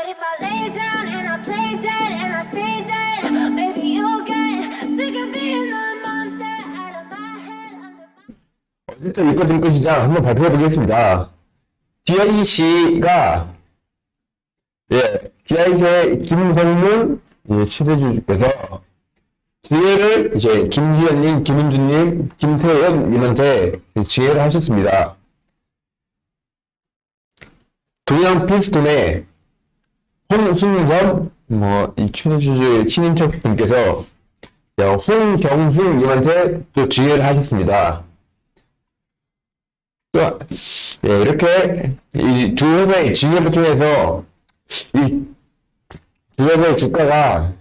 if I lay down and I play dead and I stay dead, maybe you'll get sick of being the monster out of my head, under my... 어쨌든 읽어드릴 것이자 한번 발표해 보겠습니다. DIC가, DIC의 김성문 최대주주께서 지혜를 이제 김희연님, 김은주님, 김태원님한테 지혜를 하셨습니다. 동양 필스톤의 홍순섬, 이 최대주주의 친인척분께서 홍경숙님한테 또 지혜를 하셨습니다. 또, 이렇게 이 두 회사의 지혜를 통해서 이 두 회사의 주가가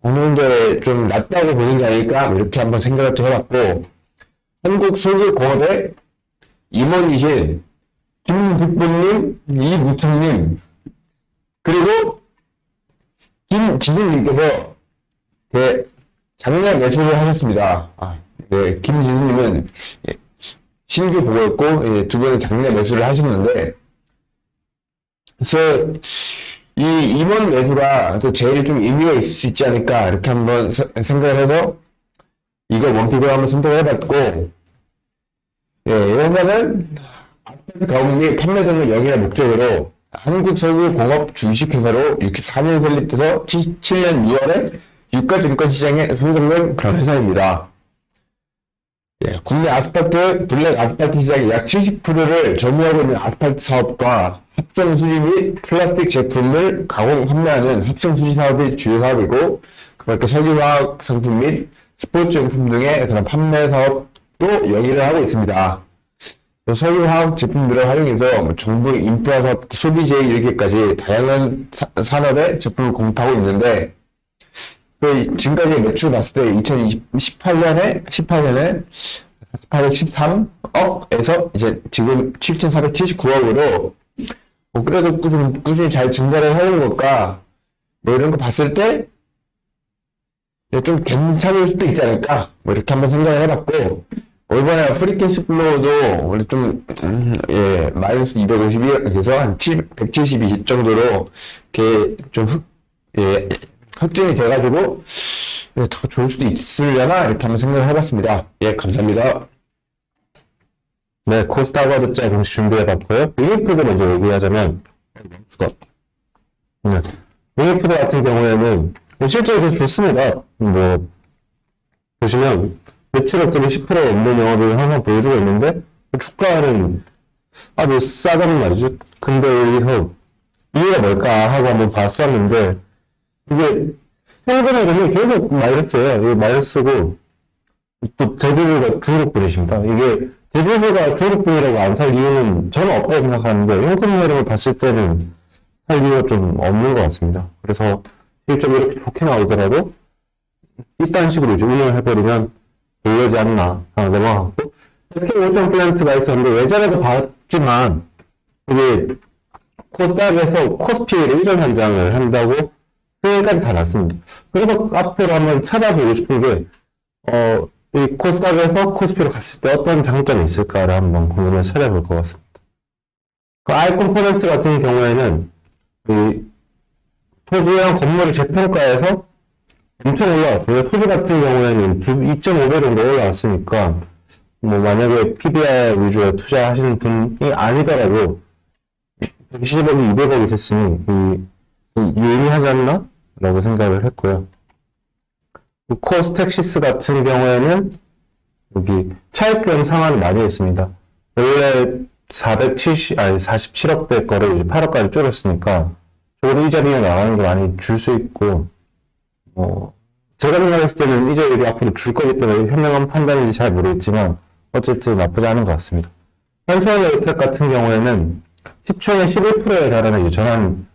어느 정도에 좀 낮다고 보는 게 아닐까 이렇게 한번 생각을 또 해봤고, 한국소주공업의 임원이신 김득보님, 이무청님, 그리고 김지승님께서 장량 매수를 하셨습니다. 김지승님은 신규 보고였고, 두 분은 장량 매수를 하셨는데, 그래서 이 임원 매수가 또 제일 좀 의미가 있을 수 있지 않을까 이렇게 한번 생각을 해서 이거 원픽으로 한번 선택을 해봤고, 이 회사는 아스팔트 가공 및 판매 등을 영위할 목적으로 한국석유공업 주식회사로 64년 설립돼서 77년 6월에 유가증권시장에 상장된 그런 회사입니다. 국내 아스팔트, 블랙 아스팔트 시장의 약 70%를 점유하고 있는 아스팔트 사업과 합성수지 및 플라스틱 제품을 가공 판매하는 합성수지 사업이 주요 사업이고, 그 밖에 석유화학 상품 및 스포츠용품 등의 그런 판매 사업도 영위를 하고 있습니다. 석유화학 제품들을 활용해서 정부 인프라 사업, 소비재에 이르기까지 다양한 산업의 제품을 공급하고 있는데, 지금까지 매출 봤을 때 2018년에 813억에서 이제 지금 7,479억으로 그래도 꾸준히 잘 증가를 하는 것과 이런 거 봤을 때 좀 괜찮을 수도 있지 않을까 이렇게 한번 생각을 해봤고, 이번에 프리캐시 플로우도 원래 좀 마이너스 252에서 한 172 정도로 이렇게 좀 흑진이 돼가지고 더 좋을 수도 있으려나 이렇게 한번 생각을 해봤습니다. 감사합니다. 네, 코스닥어르자 공시 준비해봤고요. 윙이푸드 먼저 얘기하자면, 윙이푸드 같은 경우에는 실제로 좋습니다. 보시면 매출액들이 10% 넘는 영업을 항상 보여주고 있는데 주가는 아주 싸다는 말이죠. 근데 여기서 이유가 뭘까 하고 한번 봤었는데, 이게 현금을 보면 계속 마이너스예요. 이게 마이너스고, 또 대주주가 중국분이십니다. 이게 대주주가 중국분이라고 안 살 이유는 저는 없다고 생각하는데, 현금 흐름을 봤을 때는 살 이유가 좀 없는 것 같습니다. 그래서 실적이 이렇게 좋게 나오더라도 이딴 식으로 이제 운영을 해버리면 별로지 않나 하나 넘어갔고, SK 오션 플랜트가 있었는데 예전에도 봤지만 이게 코스닥에서 코스피를 이전 현장을 한다고 수익까지 다 났습니다. 그래서 앞으로 한번 찾아보고 싶은 게, 이 코스닥에서 코스피로 갔을 때 어떤 장점이 있을까를 한번 궁금해서 찾아볼 것 같습니다. 그 아이컴포넌트 같은 경우에는 이 토지형 건물의 재평가에서 엄청 올라왔어요. 토지 같은 경우에는 2.5배 정도 올라왔으니까, 만약에 PBR 위주에 투자하시는 분이 아니더라도 120억이 200억이 됐으니 유의미하지 않나? 라고 생각을 했고요. 코스텍시스 같은 경우에는 여기 차익금 상환을 많이 했습니다. 원래 47억대 거를 이제 8억까지 줄였으니까 적어도 이자비가 나가는 게 많이 줄 수 있고, 제가 생각했을 때는 이자율이 앞으로 줄 거기 때문에 현명한 판단인지 잘 모르겠지만 어쨌든 나쁘지 않은 것 같습니다. 현수원주택 같은 경우에는 시총의 11%에 달하는 전환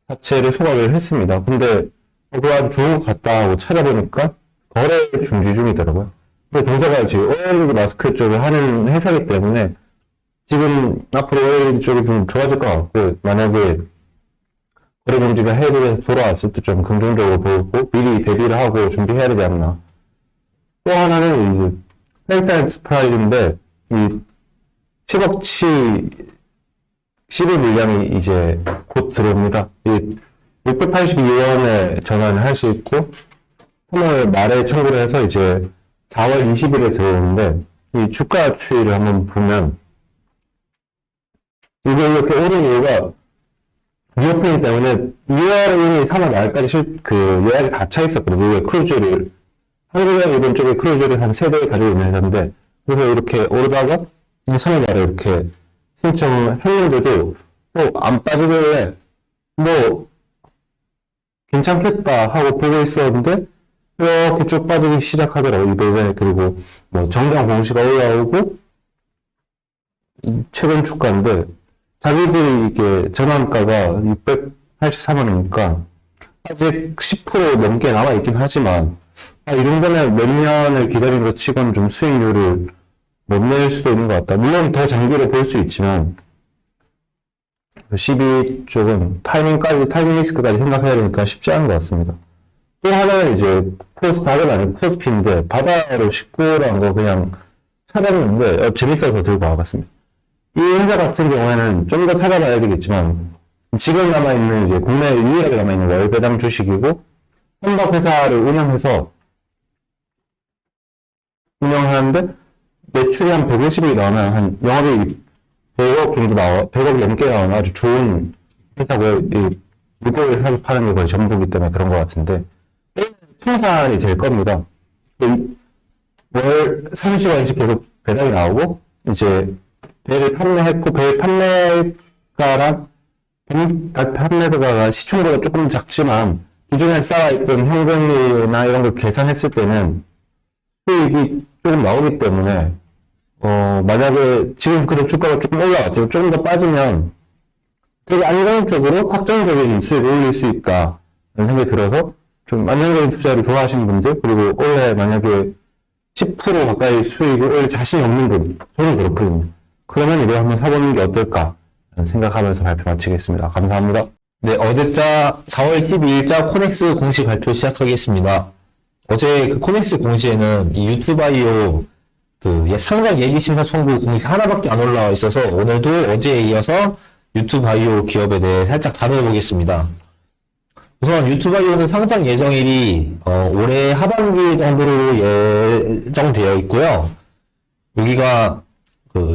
자체를 소각을 했습니다. 근데 그거 아주 좋은 것 같다 하고 찾아보니까 거래 중지 중이더라고요. 근데 동사가 지금 OLED 마스크 쪽을 하는 회사이기 때문에 지금 앞으로 OLED 쪽이 좀 좋아질 것 같고, 만약에 거래 중지가 해외에서 돌아왔을 때 좀 긍정적으로 보고 미리 대비를 하고 준비해야 되지 않나. 또 하나는 이제 펜타이스프라이즈인데 이 10억치 12 물량이 이제 곧 들어옵니다. 이 682원에 전환을 할 수 있고 3월 말에 청구를 해서 이제 4월 20일에 들어오는데 이 주가 추이를 한번 보면 이게 이렇게 오른 이유가 리오프닝 때문에 2월에 이미 3월 말까지 예약이 다 차 있었거든요. 이게 크루즈를 한국이랑 일본 쪽에 크루즈를 한 3대 가지고 있는 회사인데 그래서 이렇게 오르다가 3월 말에 이렇게 신청을 했는데도 안 빠지길래 뭐 괜찮겠다 하고 보고 있었는데 이렇게 쭉 빠지기 시작하더라고요. 이번에 그리고 뭐 정장 공시가 올라오고 최근 주가인데 자기들이 이게 전환가가 683원이니까 아직 10% 넘게 남아있긴 하지만 이 정도면 몇 년을 기다린 것 치고는 좀 수익률을 못 낼 수도 있는 것 같다. 물론 더 장기로 볼 수 있지만 12 쪽은 타이밍 리스크까지 생각해야 되니까 쉽지 않은 것 같습니다. 또 하나는 이제 바다가 아니고 코스피인데 바다로 19라는 거 그냥 찾아봤는데 재밌어서 들고 와봤습니다. 이 회사 같은 경우에는 좀 더 찾아봐야 되겠지만 지금 남아있는 이제 국내에 유일하게 남아있는 월배당 주식이고 선박 회사를 운영하는데 매출이 한 150억이 나오면 한 영업이익 100억 정도 100억 넘게 나오는 아주 좋은 회사고요. 이 물고기를 사서 파는 게 거의 전부기 때문에 그런 것 같은데 청산이 될 겁니다. 월 30시간씩 계속 배당이 나오고 이제 배를 판매했고 배 판매가가 시총보다 조금 작지만 기존에 쌓아있던 현금이나 이런 걸 계산했을 때는 수익이 조금 나오기 때문에 만약에 지금 그래도 주가가 조금 올라왔지만 조금 더 빠지면 되게 안정적으로 확정적인 수익을 올릴 수 있다 라는 생각이 들어서 좀 안정적인 투자를 좋아하시는 분들 그리고 올해 만약에 10% 가까이 수익을 올릴 자신이 없는 분 저는 그렇거든요. 그러면 이걸 한번 사보는 게 어떨까 생각하면서 발표 마치겠습니다. 감사합니다. 네, 어제자 4월 12일자 코넥스 공시 발표 시작하겠습니다. 어제 그 코넥스 공시에는 이 유튜바이오 상장 예비심사 청구 공시 하나밖에 안 올라와 있어서 오늘도 어제에 이어서 유튜바이오 기업에 대해 살짝 다뤄보겠습니다. 우선 유튜바이오는 상장 예정일이 올해 하반기 정도로 예정되어 있고요. 여기가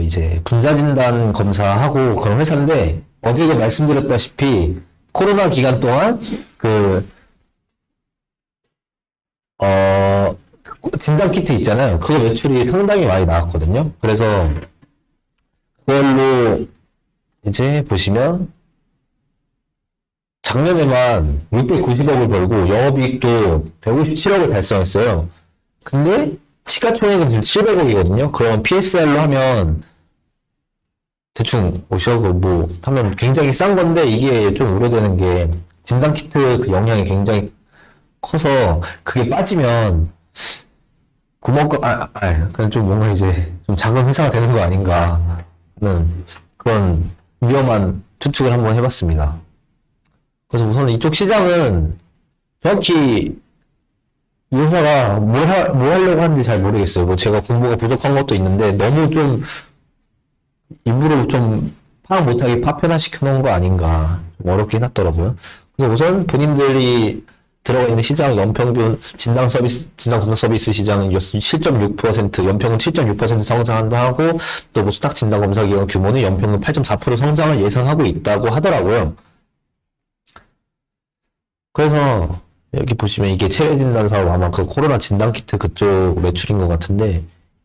이제 분자진단 검사하고 그런 회사인데 어제도 말씀드렸다시피 코로나 기간 동안 진단키트 있잖아요. 그거 매출이 상당히 많이 나왔거든요. 그래서 그걸로 이제 보시면 작년에만 690억을 벌고 영업이익도 157억을 달성했어요. 근데 시가총액은 지금 700억이거든요. 그럼 PSR로 하면 대충 오셔고 뭐 하면 굉장히 싼 건데 이게 좀 우려되는 게 진단키트 그 영향이 굉장히 커서 그게 빠지면 그냥 좀 뭔가 이제 좀 작은 회사가 되는 거 아닌가 하는 그런 위험한 추측을 한번 해봤습니다. 그래서 우선 이쪽 시장은 정확히 이 회사가 뭘 하려고 하는지 잘 모르겠어요. 뭐 제가 공부가 부족한 것도 있는데 너무 좀 일부러 좀 파악 못하게 파편화시켜 놓은 거 아닌가 좀 어렵게 해놨더라고요. 그래서 우선 본인들이 들어가 있는 시장 연평균 진단 검사 서비스 시장은 7.6% 연평균 7.6% 성장한다 하고 또 뭐 수탁 진단 검사 기관 규모는 연평균 8.4% 성장을 예상하고 있다고 하더라고요. 그래서 여기 보시면 이게 체외 진단 사업 아마 그 코로나 진단 키트 그쪽 매출인 것 같은데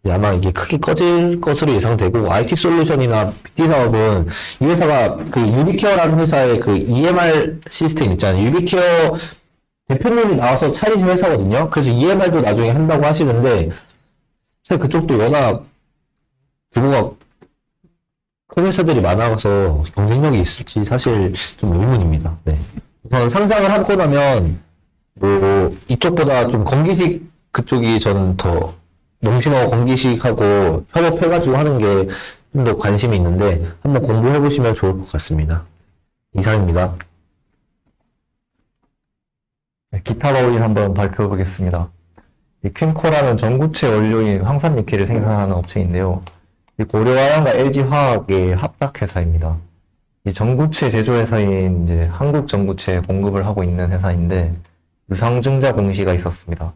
아마 이게 크게 꺼질 것으로 예상되고 IT 솔루션이나 BT 사업은 이 회사가 그 유비케어라는 회사의 그 EMR 시스템 있잖아요. 유비케어 대표님이 나와서 차리신 회사거든요. 그래서 EMR도 나중에 한다고 하시는데 사실 그쪽도 워낙 규모가 큰 회사들이 많아서 경쟁력이 있을지 사실 좀 의문입니다. 네. 우선 상장을 하고 나면 뭐 이쪽보다 좀 건기식 그쪽이 전 더 농심하고 건기식하고 협업해가지고 하는 게 좀 더 관심이 있는데 한번 공부해보시면 좋을 것 같습니다. 이상입니다. 기타 바울린 한번 발표해 보겠습니다. 이 퀸코라는 전구체 원료인 황산니켈을 생산하는 업체인데요. 이 고려화학과 LG화학의 합작회사입니다. 이 전구체 제조회사인 이제 한국전구체에 공급을 하고 있는 회사인데 유상증자 공시가 있었습니다.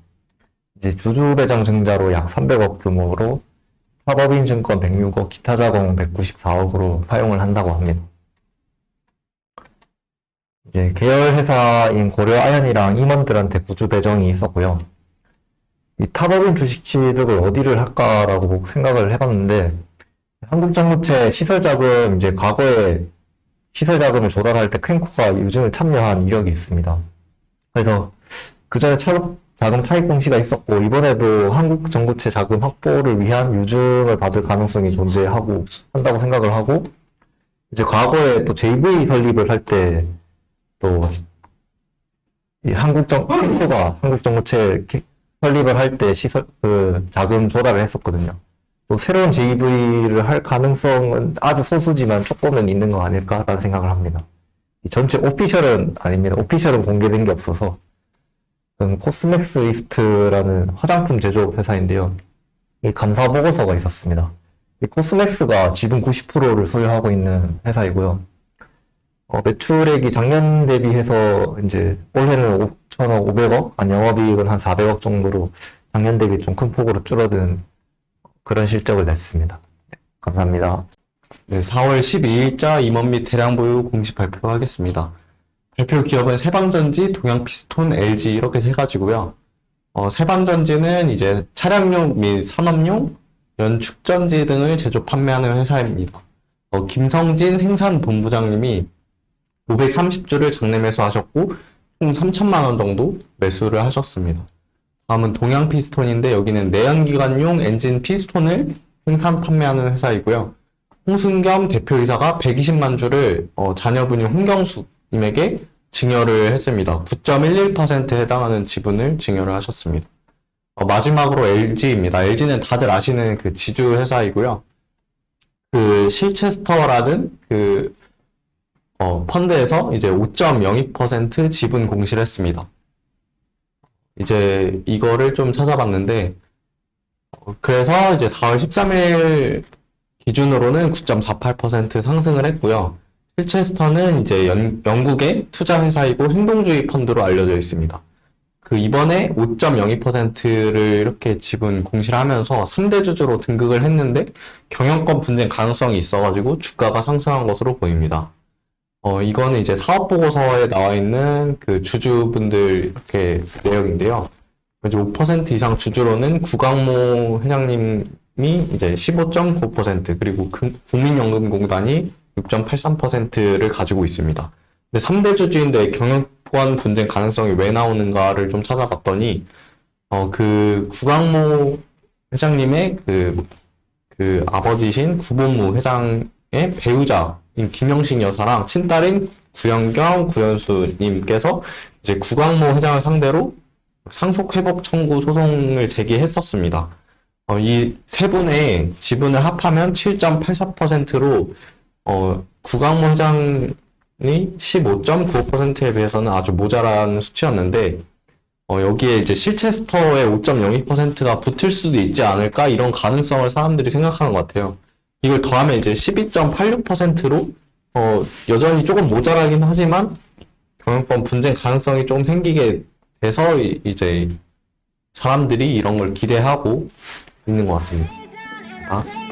이제 주주 배당 증자로 약 300억 규모로 사법인 증권 106억, 기타 자금 194억으로 사용을 한다고 합니다. 이제 계열 회사인 고려 아연이랑 임원들한테 구주 배정이 있었고요. 이 타법인 주식 취득을 어디를 할까라고 생각을 해봤는데 한국전구체 시설자금 이제 과거에 시설자금을 조달할 때 퀸코가 유증을 참여한 이력이 있습니다. 그래서 그 전에 자금 차익 공시가 있었고 이번에도 한국전구체 자금 확보를 위한 유증을 받을 가능성이 존재하고 한다고 생각을 하고 이제 과거에 또 JV 설립을 할 때 또 이 퀸코가 한국전구체 설립을 할 때 자금 조달을 했었거든요. 또 새로운 JV를 할 가능성은 아주 소수지만 조금은 있는 거 아닐까라는 생각을 합니다. 이 전체 오피셜은 아닙니다. 오피셜은 공개된 게 없어서 코스맥스 이스트라는 화장품 제조업 회사인데요. 이 감사 보고서가 있었습니다. 이 코스맥스가 지분 90%를 소유하고 있는 회사이고요. 매출액이 작년 대비해서 이제 올해는 5천억, 500억, 영업이익은 한 400억 정도로 작년 대비 좀 큰 폭으로 줄어든 그런 실적을 냈습니다. 네, 감사합니다. 네, 4월 12일자 임원 및 대량 보유 공시 발표하겠습니다. 발표 기업은 세방전지, 동양피스톤, LG 이렇게 세 가지고요. 세방전지는 이제 차량용 및 산업용, 연축전지 등을 제조 판매하는 회사입니다. 김성진 생산본부장님이 530주를 장내 매수하셨고 총 3천만 원 정도 매수를 하셨습니다. 다음은 동양피스톤인데 여기는 내연기관용 엔진 피스톤을 생산 판매하는 회사이고요. 홍승겸 대표이사가 120만 주를 자녀분인 홍경수님에게 증여를 했습니다. 9.11%에 해당하는 지분을 증여를 하셨습니다. 마지막으로 LG입니다. LG는 다들 아시는 그 지주 회사이고요. 그 실체스터라는 그 펀드에서 이제 5.02% 지분 공시를 했습니다. 이제 이거를 좀 찾아봤는데, 그래서 이제 4월 13일 기준으로는 9.48% 상승을 했고요. 실체스터는 이제 영국의 투자 회사이고 행동주의 펀드로 알려져 있습니다. 그 이번에 5.02%를 이렇게 지분 공시를 하면서 3대 주주로 등극을 했는데 경영권 분쟁 가능성이 있어가지고 주가가 상승한 것으로 보입니다. 이거는 이제 사업보고서에 나와 있는 그 주주분들 이렇게 내역인데요. 이제 5% 이상 주주로는 구광모 회장님이 이제 15.9%, 그리고 국민연금공단이 6.83%를 가지고 있습니다. 근데 3대 주주인데 경영권 분쟁 가능성이 왜 나오는가를 좀 찾아봤더니, 그 구광모 회장님의 그 아버지신 구본무 회장의 배우자, 김영식 여사랑 친딸인 구연경, 구연수님께서 이제 구광모 회장을 상대로 상속회복 청구 소송을 제기했었습니다. 이 세 분의 지분을 합하면 7.84%로 구광모 회장이 15.95%에 비해서는 아주 모자란 수치였는데 여기에 이제 실체스터의 5.02%가 붙을 수도 있지 않을까 이런 가능성을 사람들이 생각하는 것 같아요. 이걸 더하면 이제 12.86%로 여전히 조금 모자라긴 하지만 경영권 분쟁 가능성이 좀 생기게 돼서 이제 사람들이 이런 걸 기대하고 있는 것 같습니다. Lay down and I'll take